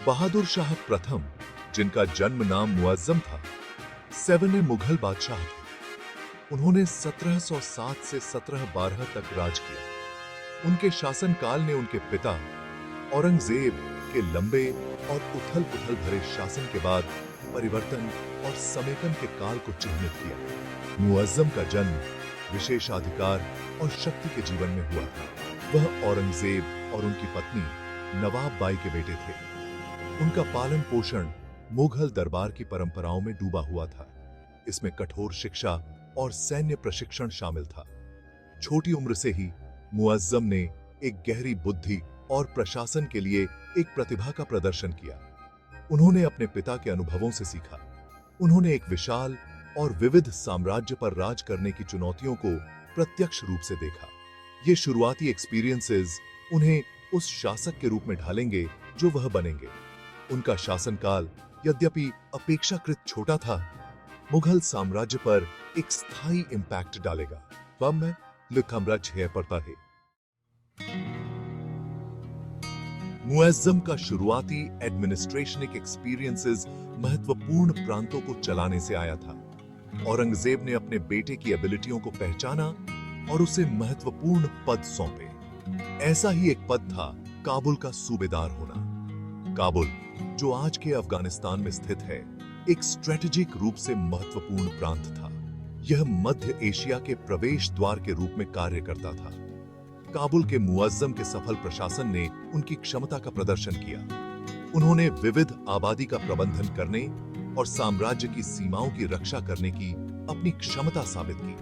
बहादुर शाह प्रथम, जिनका जन्म नाम मुअज्जम था, 7 मुगल बादशाह थे। उन्होंने 1707 से 1712 तक राज किया। उनके शासनकाल ने उनके पिता औरंगजेब के लंबे और उथल-पुथल भरे शासन के बाद परिवर्तन और समेकन के काल को चिह्नित किया। मुअज्जम का जन्म विशेषाधिकार और शक्ति के जीवन में हुआ था। वह औरंगजेब और उनकी पत्नी नवाब बाई के बेटे थे। उनका पालन पोषण मुगल दरबार की परंपराओं में डूबा हुआ था। इसमें कठोर शिक्षा और सैन्य प्रशिक्षण शामिल था। छोटी उम्र से ही मुअज्जम ने एक गहरी बुद्धि और प्रशासन के लिए एक प्रतिभा का प्रदर्शन किया। उन्होंने अपने पिता के अनुभवों से सीखा। उन्होंने एक विशाल और विविध साम्राज्य पर राज करने की चुनौतियों को प्रत्यक्ष रूप से देखा। ये शुरुआती एक्सपीरियंसेस उन्हें उस शासक के रूप में ढालेंगे जो वह बनेंगे। उनका शासनकाल यद्यपि अपेक्षाकृत छोटा था, मुगल साम्राज्य पर एक स्थायी इंपैक्ट डालेगा। वह मैं लिखमरा 6 पढ़ता है। मुअज्जम का शुरुआती एडमिनिस्ट्रेशनिक एक्सपीरियंसेस महत्वपूर्ण प्रांतों को चलाने से आया था। औरंगजेब ने अपने बेटे की एबिलिटियों को पहचाना और उसे महत्वपूर्ण पद सौंपे। ऐसा ही एक पद था काबुल का सूबेदार होना। काबुल, जो आज के अफगानिस्तान में स्थित है, एक स्ट्रेटेजिक रूप से महत्वपूर्ण प्रांत था। यह मध्य एशिया के प्रवेश द्वार के रूप में कार्य करता था। काबुल के मुअज्जम के सफल प्रशासन ने उनकी क्षमता का प्रदर्शन किया। उन्होंने विविध आबादी का प्रबंधन करने और साम्राज्य की सीमाओं की रक्षा करने की अपनी क्षमता साबित की।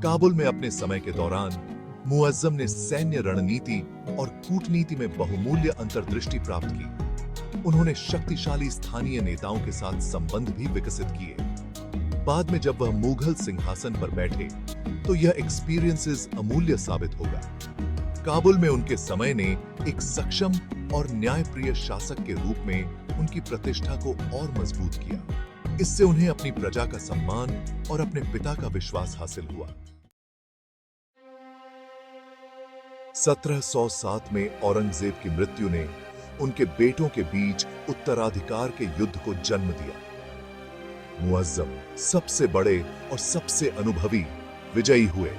काबुल में अपने समय के दौरान मुअज्जम ने सैन्य रणनीति और कूटनीति में बहुमूल्य अंतर्दृष्टि प्राप्त की। उन्होंने शक्तिशाली स्थानीय नेताओं के साथ संबंध भी विकसित किए। बाद में जब वह मुगल सिंहासन पर बैठे तो यह एक्सपीरियंसेस अमूल्य साबित होगा। काबुल में उनके समय ने एक सक्षम और न्यायप्रिय शासक के रूप में उनकी प्रतिष्ठा को और मजबूत किया। इससे उन्हें अपनी प्रजा का सम्मान और अपने पिता का विश्वास हासिल हुआ। 1707 में औरंगजेब की मृत्यु ने उनके बेटों के बीच उत्तराधिकार के युद्ध को जन्म दिया। मुअज्जम सबसे बड़े और सबसे अनुभवी विजयी हुए।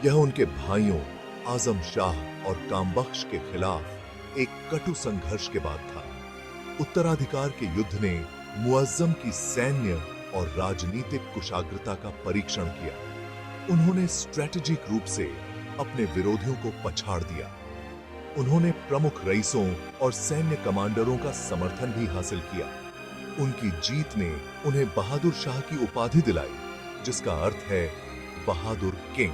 यह उनके भाइयों आजम शाह और कामबख्श के खिलाफ एक कटु संघर्ष के बाद था। उत्तराधिकार के युद्ध ने मुअज्जम की सैन्य और राजनीतिक कुशाग्रता का परीक्षण किया। उन्होंने स्ट्रेटेजिक रूप से अपने विरोधियों को पछाड़ दिया। उन्होंने प्रमुख रईसों और सैन्य कमांडरों का समर्थन भी हासिल किया। उनकी जीत ने उन्हें बहादुर शाह की उपाधि दिलाई, जिसका अर्थ है बहादुर किंग।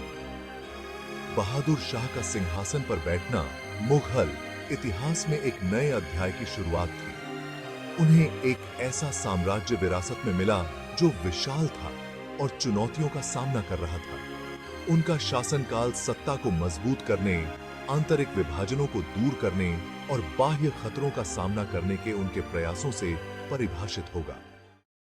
बहादुर शाह का सिंहासन पर बैठना मुगल इतिहास में एक नए अध्याय की शुरुआत थी। उन्हें एक ऐसा साम्राज्य विरासत में मिला जो विशाल था और चुनौतियों का सामना कर रहा था। उनका शासनकाल सत्ता को मजबूत करने, आंतरिक विभाजनों को दूर करने और बाह्य खतरों का सामना करने के उनके प्रयासों से परिभाषित होगा।